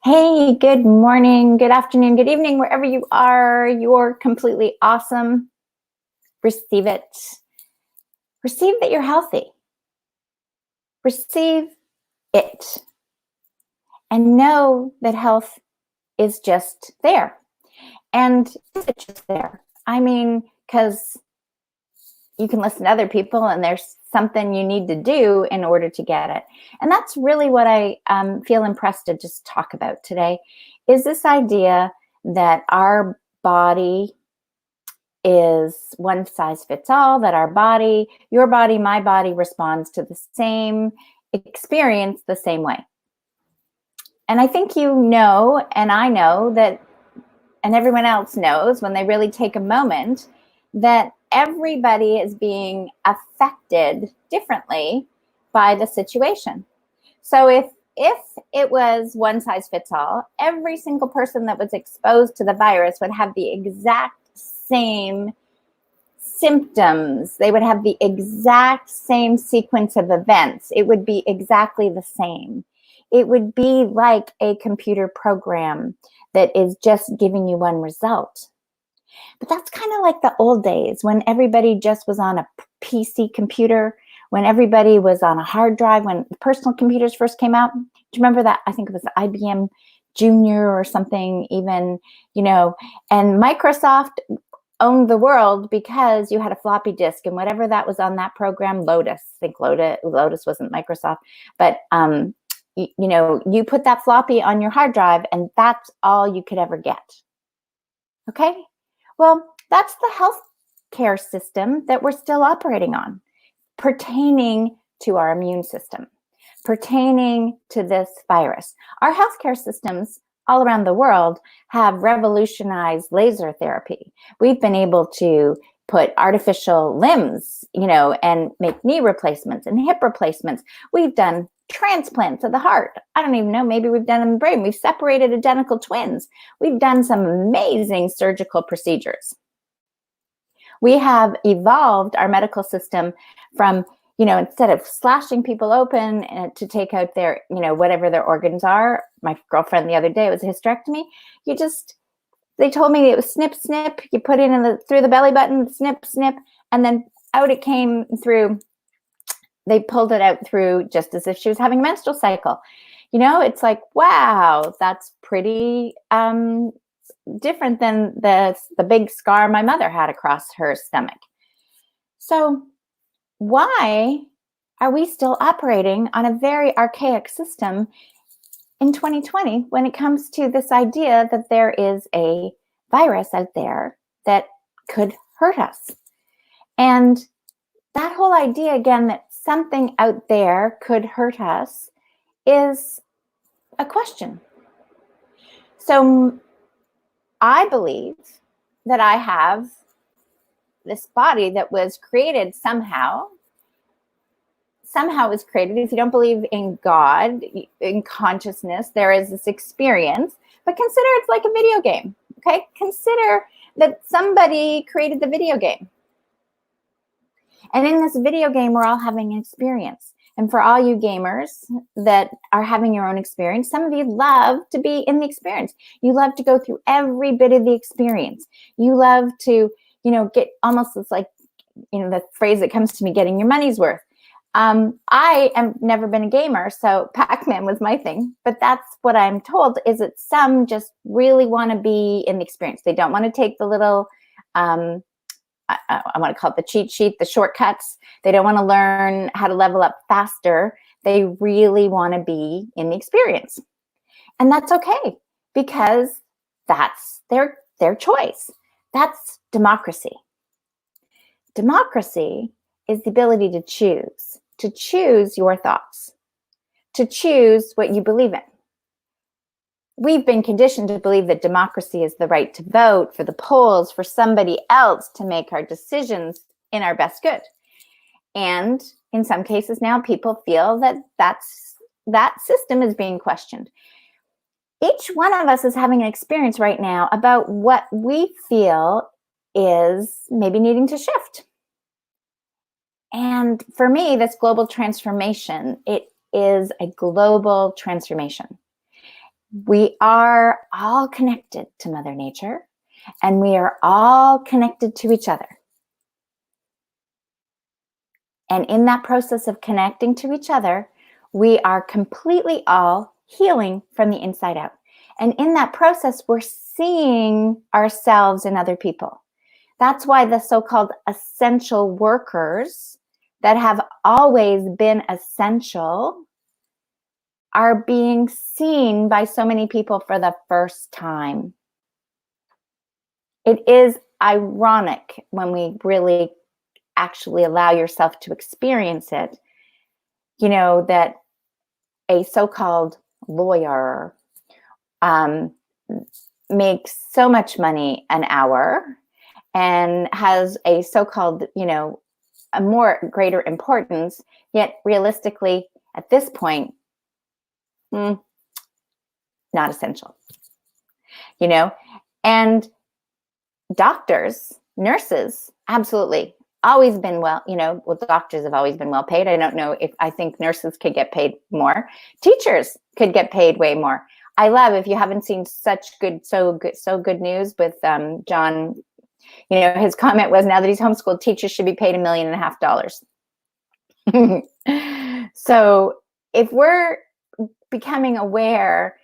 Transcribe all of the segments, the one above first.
Hey, good morning, good afternoon, good evening, wherever you are. You're completely awesome. Receive it. Receive that you're healthy. Receive it. And know that health is just there. And is it just there? I mean, because you can listen to other people and there's something you need to do in order to get it. And that's really what I feel impressed to just talk about today, is this idea that our body is one size fits all, that our body, your body, my body responds to the same experience the same way. And I think you know, and I know that, and everyone else knows when they really take a moment, that everybody is being affected differently by the situation. So if it was one size fits all, every single person that was exposed to the virus would have the exact same symptoms. They would have the exact same sequence of events. It would be exactly the same. It would be like a computer program that is just giving you one result. But that's kind of like the old days when everybody just was on a PC computer, when everybody was on a hard drive, when personal computers first came out. Do you remember that? I think it was the IBM Junior or something even, and Microsoft owned the world because you had a floppy disk, and whatever that was on that program, Lotus, I think Lotus wasn't Microsoft, but you put that floppy on your hard drive and that's all you could ever get. Okay? Well, that's the healthcare system that we're still operating on, pertaining to our immune system, pertaining to this virus. Our healthcare systems all around the world have revolutionized laser therapy. We've been able to put artificial limbs, and make knee replacements and hip replacements. We've done transplants of the heart. I don't even know, maybe we've done in the brain. We've separated identical twins. We've done some amazing surgical procedures. We have evolved our medical system from, instead of slashing people open to take out their, whatever their organs are. My girlfriend the other day, it was a hysterectomy. They told me it was snip, snip. You put it through the belly button, snip, snip, and then out it came through. They pulled it out through just as if she was having a menstrual cycle. It's like, wow, that's pretty different than the big scar my mother had across her stomach. So why are we still operating on a very archaic system in 2020 when it comes to this idea that there is a virus out there that could hurt us? And that whole idea, again, that something out there could hurt us is a question. So I believe that I have this body that was created somehow was created. If you don't believe in God, in consciousness, there is this experience, but consider it's like a video game, okay? Consider that somebody created the video game. And in this video game, we're all having an experience. And for all you gamers that are having your own experience, some of you love to be in the experience. You love to go through every bit of the experience. You love to, get almost, it's like, the phrase that comes to me, getting your money's worth. I have never been a gamer, so Pac-Man was my thing. But that's what I'm told, is that some just really want to be in the experience. They don't want to take the little, I want to call it the cheat sheet, the shortcuts. They don't want to learn how to level up faster. They really want to be in the experience. And that's okay, because that's their choice. That's democracy. Democracy is the ability to choose your thoughts, to choose what you believe in. We've been conditioned to believe that democracy is the right to vote, for the polls, for somebody else to make our decisions in our best good. And in some cases now, people feel that that system is being questioned. Each one of us is having an experience right now about what we feel is maybe needing to shift. And for me, this global transformation, it is a global transformation. We are all connected to Mother Nature, and we are all connected to each other. And in that process of connecting to each other, we are completely all healing from the inside out. And in that process, we're seeing ourselves in other people. That's why the so-called essential workers that have always been essential are being seen by so many people for the first time. It is ironic when we really actually allow yourself to experience it, you know, that a so-called lawyer makes so much money an hour and has a so-called, you know, a more greater importance, yet realistically at this point, not essential, you know. And doctors, nurses, absolutely always been well, you know, well, doctors have always been well paid. I don't know if I think nurses could get paid more. Teachers could get paid way more. I love, if you haven't seen such good, so good news with John, you know, his comment was, now that he's homeschooled, teachers should be paid $1.5 million. So if we're becoming aware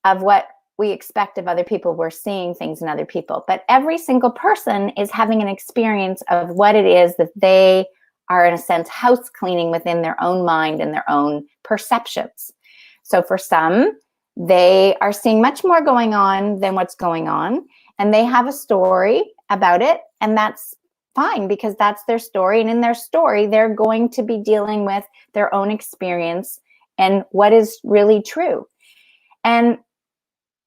of what we expect of other people, we're seeing things in other people. But every single person is having an experience of what it is that they are, in a sense, house cleaning within their own mind and their own perceptions. So for some, they are seeing much more going on than what's going on, and they have a story about it, and that's fine because that's their story. And in their story, they're going to be dealing with their own experience and what is really true. And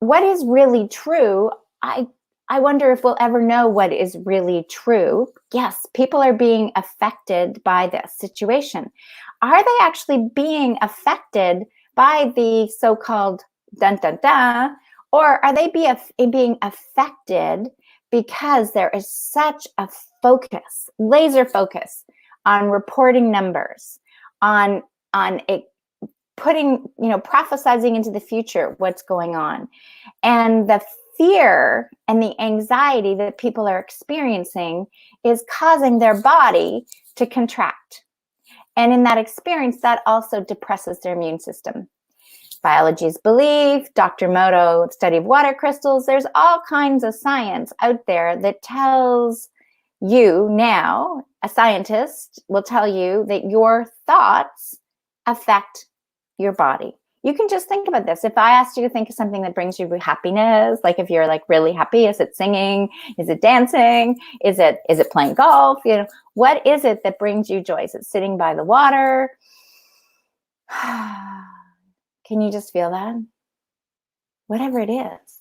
what is really true, I wonder if we'll ever know what is really true. Yes, people are being affected by this situation. Are they actually being affected by the so-called dun-dun-dun, or are they being affected because there is such a focus, laser focus on reporting numbers, on it, putting, you know, prophesizing into the future what's going on, and the fear and the anxiety that people are experiencing is causing their body to contract. And in that experience, that also depresses their immune system. Biology's belief, Dr. Moto, study of water crystals, there's all kinds of science out there that tells you now, a scientist will tell you that your thoughts affect your body. You can just think about this. If I asked you to think of something that brings you happiness, like if you're like really happy, is it singing? Is it dancing? Is it playing golf? You know, what is it that brings you joy? Is it sitting by the water? Can you just feel that? Whatever it is,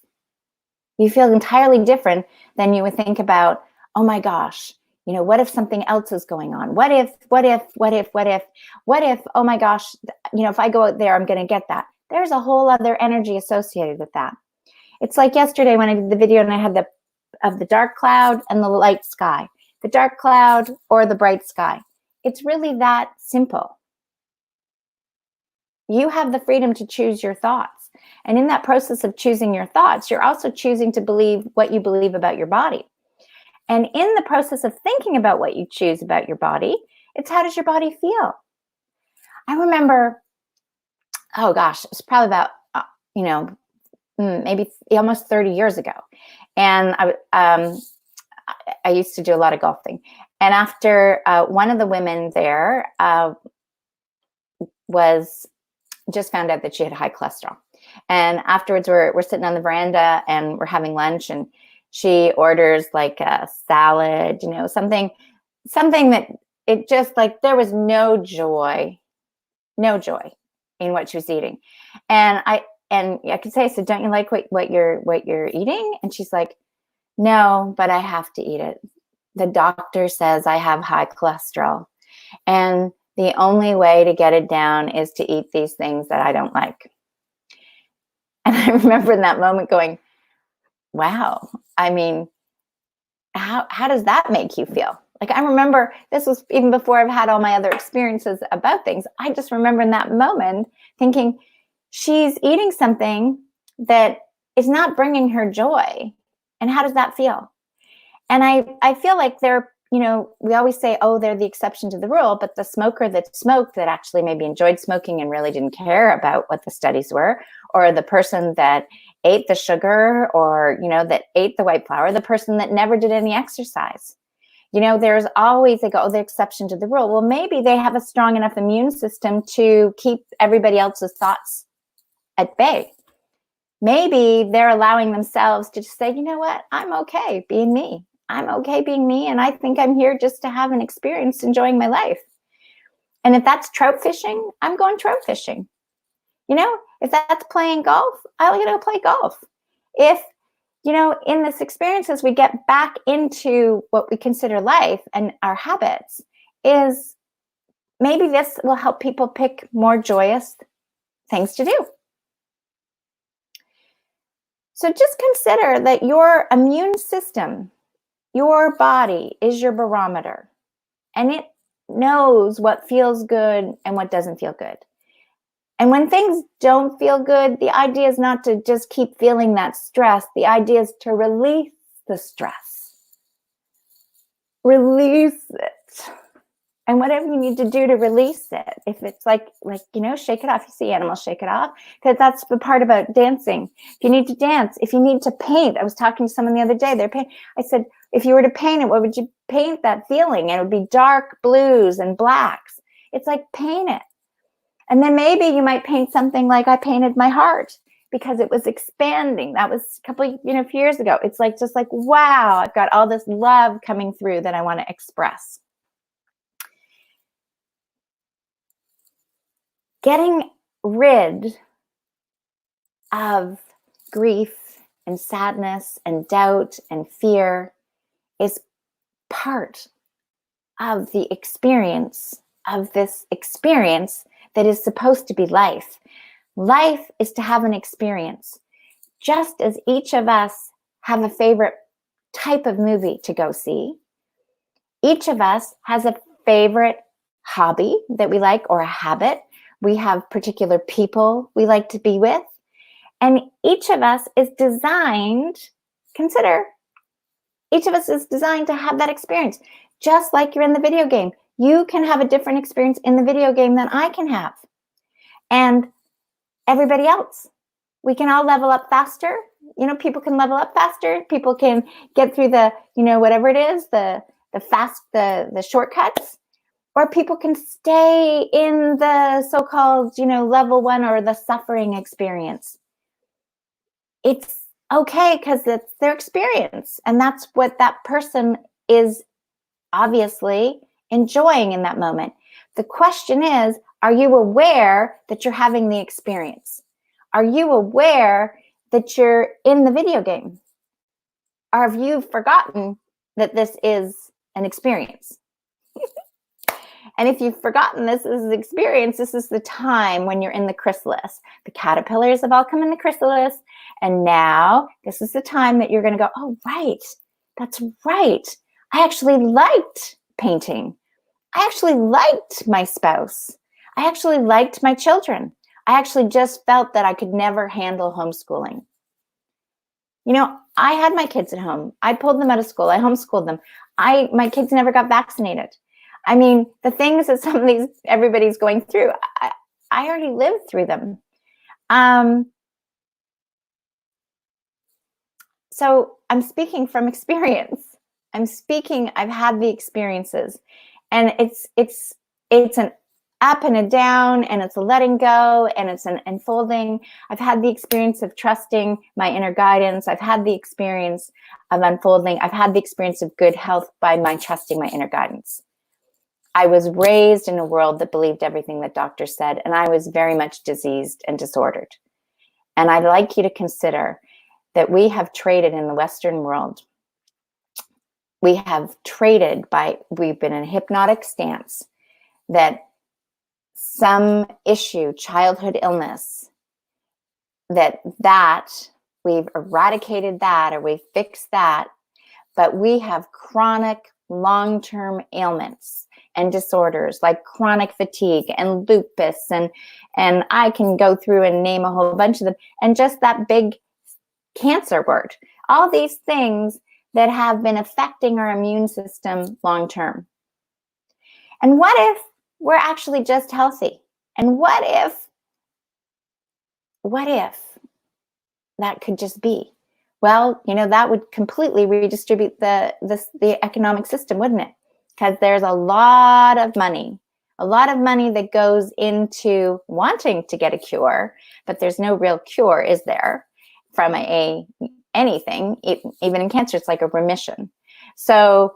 you feel entirely different than you would think about, oh my gosh, you know, what if something else is going on? What if, oh my gosh, you know, if I go out there, I'm going to get that. There's a whole other energy associated with that. It's like yesterday when I did the video and I had the dark cloud and the light sky, the dark cloud or the bright sky. It's really that simple. You have the freedom to choose your thoughts. And in that process of choosing your thoughts, you're also choosing to believe what you believe about your body. And in the process of thinking about what you choose about your body, it's how does your body feel? I remember, oh gosh, it's probably about, you know, maybe almost 30 years ago. And I used to do a lot of golfing. And after one of the women there was just found out that she had high cholesterol. And afterwards we're sitting on the veranda and we're having lunch, and she orders like a salad, you know, something that it just like, there was no joy in what she was eating. And I could say, I said, don't you like what you're eating? And she's like, no, but I have to eat it. The doctor says I have high cholesterol, and the only way to get it down is to eat these things that I don't like. And I remember in that moment going, wow, I mean, how does that make you feel? Like, I remember, this was even before I've had all my other experiences about things. I just remember in that moment thinking, she's eating something that is not bringing her joy. And how does that feel? And I feel like they're, we always say, oh, they're the exception to the rule, but the smoker that smoked that actually maybe enjoyed smoking and really didn't care about what the studies were, or the person that ate the sugar, or, that ate the white flour, the person that never did any exercise. There's always, they go, oh, the exception to the rule. Well, maybe they have a strong enough immune system to keep everybody else's thoughts at bay. Maybe they're allowing themselves to just say, you know what, I'm okay being me. I'm okay being me. And I think I'm here just to have an experience enjoying my life. And if that's trout fishing, I'm going trout fishing. If that's playing golf, I'll go play golf. If, in this experiences, we get back into what we consider life and our habits, is maybe this will help people pick more joyous things to do. So just consider that your immune system, your body, is your barometer, and it knows what feels good and what doesn't feel good. And when things don't feel good, the idea is not to just keep feeling that stress. The idea is to release the stress. Release it. And whatever you need to do to release it, if it's like, shake it off. You see animals shake it off, because that's the part about dancing. If you need to dance, if you need to paint, I was talking to someone the other day, I said, if you were to paint it, what would you paint that feeling? And it would be dark blues and blacks. It's like, paint it. And then maybe you might paint something like I painted my heart, because it was expanding. That was a couple, few years ago. It's like, just like, wow, I've got all this love coming through that I want to express. Getting rid of grief and sadness and doubt and fear is part of the experience of this experience that is supposed to be life. Life is to have an experience. Just as each of us have a favorite type of movie to go see, each of us has a favorite hobby that we like, or a habit. We have particular people we like to be with. And each of us is designed, each of us is designed to have that experience. Just like you're in the video game. You can have a different experience in the video game than I can have. And everybody else. We can all level up faster. People can level up faster. People can get through the, whatever it is, the shortcuts. Or people can stay in the so-called, level 1 or the suffering experience. It's okay, because it's their experience. And that's what that person is obviously enjoying in that moment. The question is, are you aware that you're having the experience? Are you aware that you're in the video game? Or have you forgotten that this is an experience? And if you've forgotten this is an experience, this is the time when you're in the chrysalis. The caterpillars have all come in the chrysalis. And now this is the time that you're going to go, oh, right, that's right. I actually liked painting. I actually liked my spouse. I actually liked my children. I actually just felt that I could never handle homeschooling. I had my kids at home. I pulled them out of school. I homeschooled them. My kids never got vaccinated. I mean, the things that everybody's going through, I already lived through them. So I'm speaking from experience. I've had the experiences, and it's an up and a down, and it's a letting go, and it's an unfolding. I've had the experience of trusting my inner guidance. I've had the experience of unfolding. I've had the experience of good health by my trusting my inner guidance. I was raised in a world that believed everything that doctors said, and I was very much diseased and disordered. And I'd like you to consider that we have traded in the Western world. We have traded we've been in a hypnotic stance that some issue, childhood illness, that we've eradicated that, or we've fixed that, but we have chronic long-term ailments and disorders like chronic fatigue and lupus, and I can go through and name a whole bunch of them, and just that big cancer word, all these things that have been affecting our immune system long-term. And what if we're actually just healthy? And what if that could just be? Well, that would completely redistribute the economic system, wouldn't it? Because there's a lot of money that goes into wanting to get a cure, but there's no real cure, is there, from anything? Even in cancer, it's like a remission. So,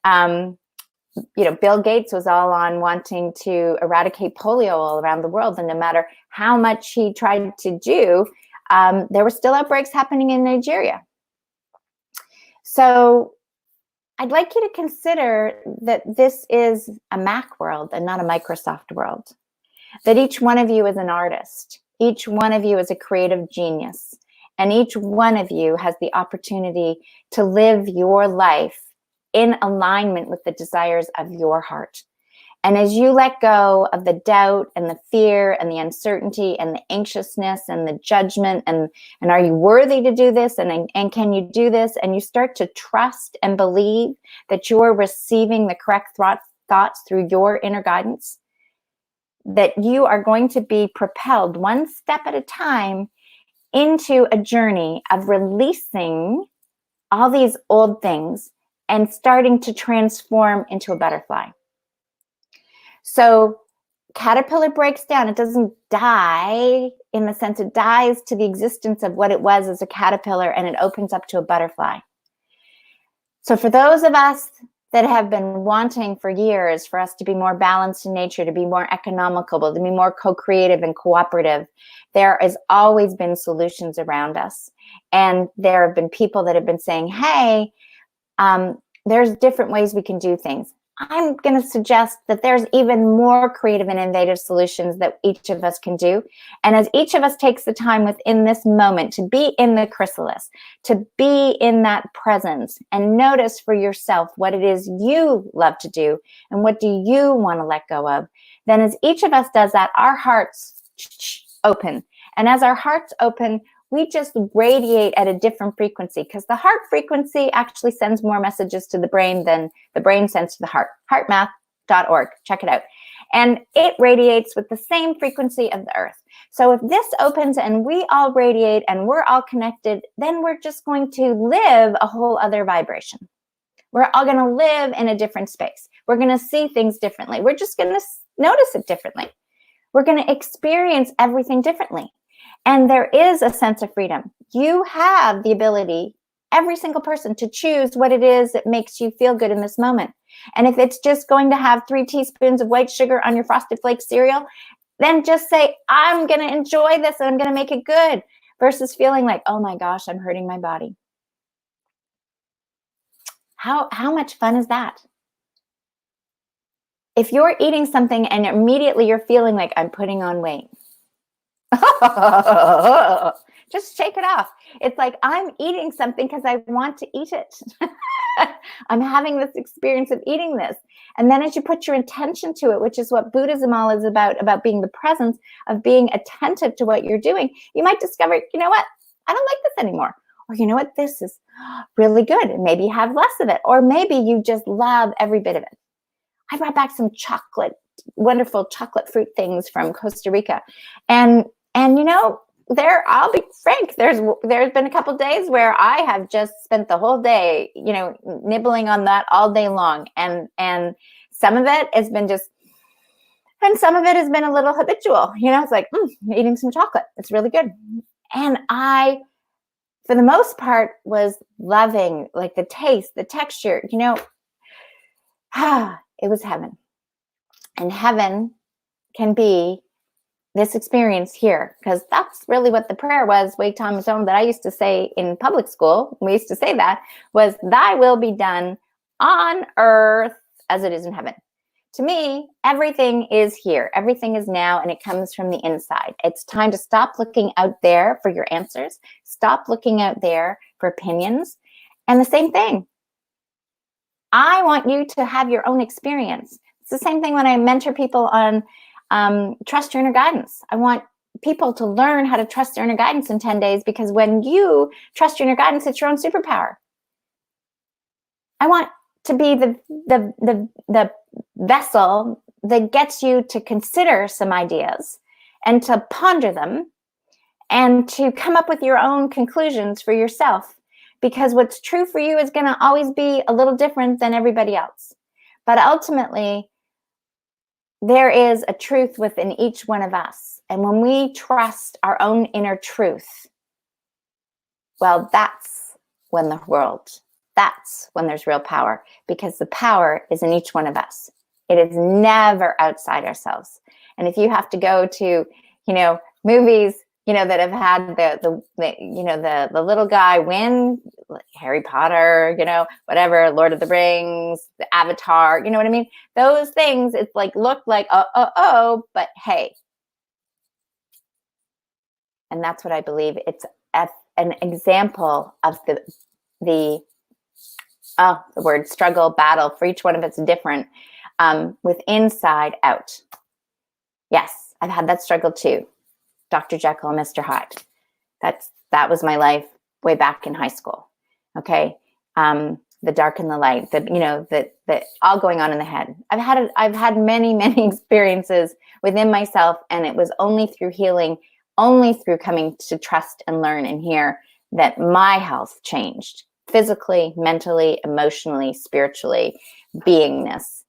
Bill Gates was all on wanting to eradicate polio all around the world, and no matter how much he tried to do, there were still outbreaks happening in Nigeria. So I'd like you to consider that this is a Mac world and not a Microsoft world. That each one of you is an artist. Each one of you is a creative genius. And each one of you has the opportunity to live your life in alignment with the desires of your heart. And as you let go of the doubt and the fear and the uncertainty and the anxiousness and the judgment and are you worthy to do this and can you do this, and you start to trust and believe that you're receiving the correct thoughts through your inner guidance, that you are going to be propelled one step at a time into a journey of releasing all these old things and starting to transform into a butterfly. So caterpillar breaks down. It doesn't die in the sense it dies to the existence of what it was as a caterpillar, and it opens up to a butterfly. So for those of us that have been wanting for years for us to be more balanced in nature, to be more economical, to be more co-creative and cooperative, there has always been solutions around us. And there have been people that have been saying, hey, there's different ways we can do things. I'm going to suggest that there's even more creative and innovative solutions that each of us can do. And as each of us takes the time within this moment to be in the chrysalis, to be in that presence and notice for yourself what it is you love to do and what do you want to let go of, then as each of us does that, our hearts open. And as our hearts open, we just radiate at a different frequency, because the heart frequency actually sends more messages to the brain than the brain sends to the heart. Heartmath.org. Check it out. And it radiates with the same frequency of the earth. So if this opens and we all radiate and we're all connected, then we're just going to live a whole other vibration. We're all going to live in a different space. We're going to see things differently. We're just going to notice it differently. We're going to experience everything differently. And there is a sense of freedom. You have the ability, every single person, to choose what it is that makes you feel good in this moment. And if it's just going to have 3 teaspoons of white sugar on your Frosted Flakes cereal, then just say, I'm going to enjoy this and I'm going to make it good, versus feeling like, oh my gosh, I'm hurting my body. How much fun is that? If you're eating something and immediately you're feeling like I'm putting on weight, just shake it off. It's like, I'm eating something because I want to eat it. I'm having this experience of eating this. And then as you put your intention to it, which is what Buddhism all is about being the presence, of being attentive to what you're doing, you might discover, you know what? I don't like this anymore. Or you know what? This is really good. And maybe have less of it. Or maybe you just love every bit of it. I brought back some wonderful chocolate fruit things from Costa Rica. And I'll be frank, there's been a couple days where I have just spent the whole day, nibbling on that all day long. And some of it has been and some of it has been a little habitual. It's like, eating some chocolate. It's really good. And I, for the most part, was loving like the taste, the texture, it was heaven. And heaven can be this experience here, because that's really what the prayer was way Thomas Owen that I used to say in public school. We used to say that was, thy will be done on earth as it is in heaven. To me, everything is here. Everything is now, and it comes from the inside. It's time to stop looking out there for your answers. Stop looking out there for opinions. And the same thing. I want you to have your own experience. It's the same thing when I mentor people on trust your inner guidance. I want people to learn how to trust their inner guidance in 10 days, because when you trust your inner guidance, it's your own superpower. I want to be the vessel that gets you to consider some ideas and to ponder them and to come up with your own conclusions for yourself, because what's true for you is going to always be a little different than everybody else. But ultimately, there is a truth within each one of us. And when we trust our own inner truth, well, that's when there's real power, because the power is in each one of us. It is never outside ourselves. And if you have to go to, movies, that have had the little guy win, like Harry Potter, whatever, Lord of the Rings, the Avatar, you know what I mean? Those things, it's like, look like, but hey. And that's what I believe. It's an example of the word struggle, battle, for each one of it's different, with inside out. Yes, I've had that struggle too. Dr. Jekyll and Mr. Hyde. That was my life way back in high school. Okay. The dark and the light, the all going on in the head. I've had many, many experiences within myself, and it was only through healing, only through coming to trust and learn and hear, that my health changed physically, mentally, emotionally, spiritually, beingness.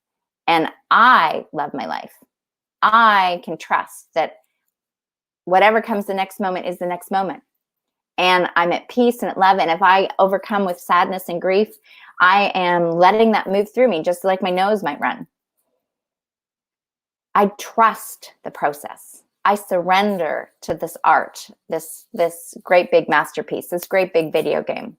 And I love my life. I can trust that whatever comes the next moment is the next moment. And I'm at peace and at love. And if I overcome with sadness and grief, I am letting that move through me, just like my nose might run. I trust the process. I surrender to this art, this great big masterpiece, this great big video game.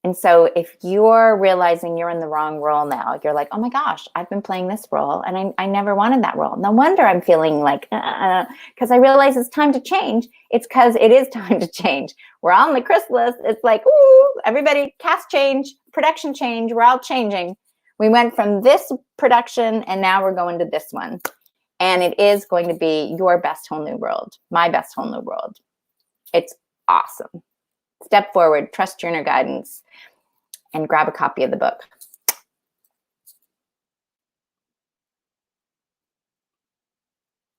And so if you're realizing you're in the wrong role now, you're like, oh my gosh, I've been playing this role and I never wanted that role. No wonder I'm feeling like, because I realize it's time to change. It's because it is time to change. We're on the chrysalis. It's like, ooh, everybody, cast change, production change. We're all changing. We went from this production and now we're going to this one. And it is going to be your best whole new world, my best whole new world. It's awesome. Step forward, trust your inner guidance, and grab a copy of the book.